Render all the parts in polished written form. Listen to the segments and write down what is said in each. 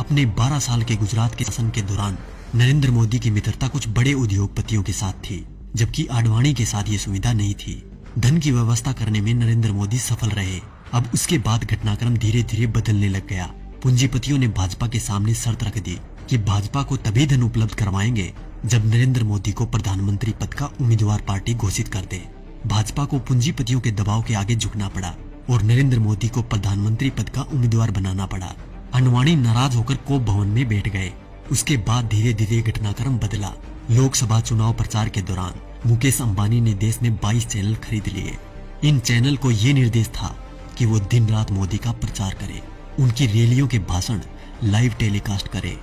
अपने 12 साल के गुजरात के शासन के दौरान नरेंद्र मोदी की मित्रता कुछ बड़े उद्योगपतियों के साथ थी, जबकि आडवाणी के साथ ये सुविधा नहीं थी। धन की व्यवस्था करने में नरेंद्र मोदी सफल रहे। अब उसके बाद घटनाक्रम धीरे धीरे बदलने लग गया। पूंजीपतियों ने भाजपा के सामने शर्त रख दी कि भाजपा को तभी धन उपलब्ध करवाएंगे जब नरेंद्र मोदी को प्रधानमंत्री पद का उम्मीदवार पार्टी घोषित कर दे। भाजपा को पूंजीपतियों के दबाव के आगे झुकना पड़ा और नरेंद्र मोदी को प्रधानमंत्री पद का उम्मीदवार बनाना पड़ा। आडवाणी नाराज होकर कोप भवन में बैठ गए। उसके बाद धीरे धीरे घटनाक्रम बदला। लोकसभा चुनाव प्रचार के दौरान मुकेश अंबानी ने देश में 22 चैनल खरीद लिए। इन चैनल को ये निर्देश था कि वो दिन रात मोदी का प्रचार करे, उनकी रैलियों के भाषण लाइव टेलीकास्ट करे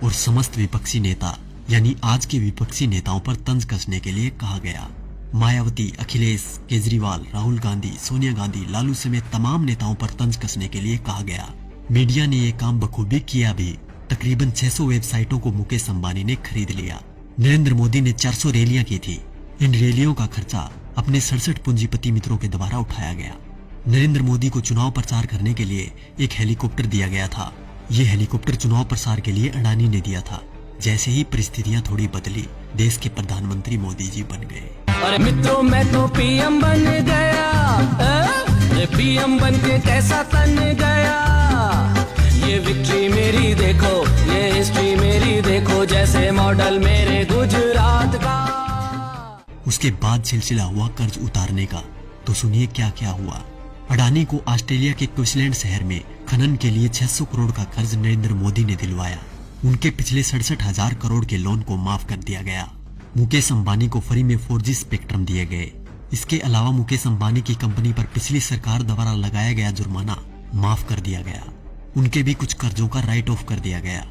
और समस्त विपक्षी नेता यानी आज के विपक्षी नेताओं पर तंज कसने के लिए कहा गया। मायावती, अखिलेश, केजरीवाल, राहुल गांधी, सोनिया गांधी, लालू समेत तमाम नेताओं पर तंज कसने के लिए कहा गया। मीडिया ने ये काम बखूबी किया भी। तकरीबन 600 वेबसाइटों को मुकेश अंबानी ने खरीद लिया। नरेंद्र मोदी ने 400 रैलियां की थी। इन रैलियों का खर्चा अपने 67 पूंजीपति मित्रों के द्वारा उठाया गया। नरेंद्र मोदी को चुनाव प्रचार करने के लिए एक हेलीकॉप्टर दिया गया था। ये हेलीकॉप्टर चुनाव प्रसार के लिए अडानी ने दिया था। जैसे ही परिस्थितियां थोड़ी बदली, देश के प्रधानमंत्री मोदी जी बन गए। अरे मित्रों, मैं तो पीएम बन गया। पीएम बन के कैसा तन गया। ये विक्ट्री मेरी देखो, ये हिस्ट्री मेरी देखो, जैसे मॉडल मेरे गुजरात का। उसके बाद सिलसिला हुआ कर्ज उतारने का। तो सुनिए क्या क्या हुआ। अडानी को ऑस्ट्रेलिया के क्वींसलैंड शहर में खनन के लिए 600 करोड़ का कर्ज नरेंद्र मोदी ने दिलवाया। उनके पिछले 67,000 करोड़ के लोन को माफ कर दिया गया। मुकेश अंबानी को फ्री में 4G स्पेक्ट्रम दिए गए। इसके अलावा मुकेश अंबानी की कंपनी पर पिछली सरकार द्वारा लगाया गया जुर्माना माफ कर दिया गया। उनके भी कुछ कर्जों का राइट ऑफ कर दिया गया।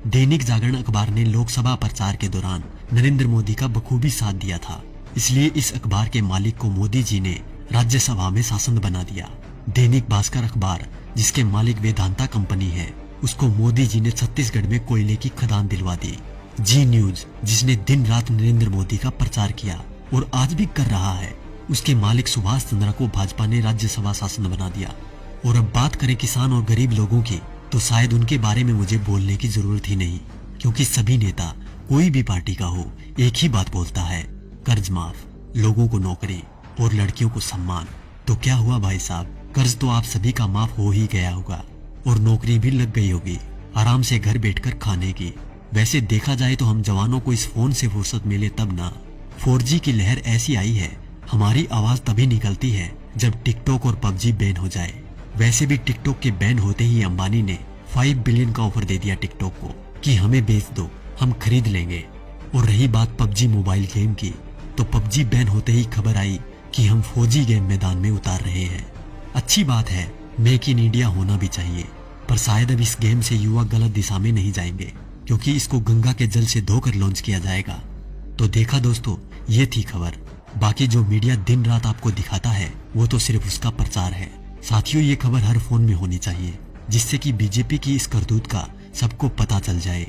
दैनिक जागरण अखबार ने लोकसभा प्रचार के दौरान नरेंद्र मोदी का बखूबी साथ दिया था, इसलिए इस अखबार के मालिक को मोदी जी ने राज्यसभा में सांसद बना दिया। दैनिक भास्कर अखबार, जिसके मालिक वेदांता कंपनी है, उसको मोदी जी ने छत्तीसगढ़ में कोयले की खदान दिलवा दी। जी न्यूज, जिसने दिन रात नरेंद्र मोदी का प्रचार किया और आज भी कर रहा है, उसके मालिक सुभाष चंद्रा को भाजपा ने राज्यसभा सांसद बना दिया। और अब बात करें किसान और गरीब लोगों की, तो शायद उनके बारे में मुझे बोलने की जरूरत ही नहीं, क्योंकि सभी नेता कोई भी पार्टी का हो एक ही बात बोलता है, कर्ज माफ, लोगों को नौकरी और लड़कियों को सम्मान। तो क्या हुआ भाई साहब, कर्ज तो आप सभी का माफ हो ही गया होगा और नौकरी भी लग गई होगी, आराम से घर बैठकर खाने की। वैसे देखा जाए तो हम जवानों को इस फोन से फुर्सत मिले तब ना। 4G की लहर ऐसी आई है, हमारी आवाज तभी निकलती है जब टिकटॉक और PUBG बैन हो जाए। वैसे भी टिकटॉक के बैन होते ही अंबानी ने 5 बिलियन का ऑफर दे दिया टिकटॉक को कि हमें बेच दो, हम खरीद लेंगे। और रही बात PUBG मोबाइल गेम की, तो PUBG बैन होते ही खबर आई कि हम 4G गेम मैदान में उतार रहे हैं। अच्छी बात है, मेक इन इंडिया होना भी चाहिए, पर शायद अब इस गेम से युवा गलत दिशा में नहीं जाएंगे, क्योंकि इसको गंगा के जल से धोकर लॉन्च किया जाएगा। तो देखा दोस्तों, ये थी खबर। बाकी जो मीडिया दिन रात आपको दिखाता है वो तो सिर्फ उसका प्रचार है। साथियों, ये खबर हर फोन में होनी चाहिए, जिससे कि बीजेपी की इस करतूत का सबको पता चल जाए।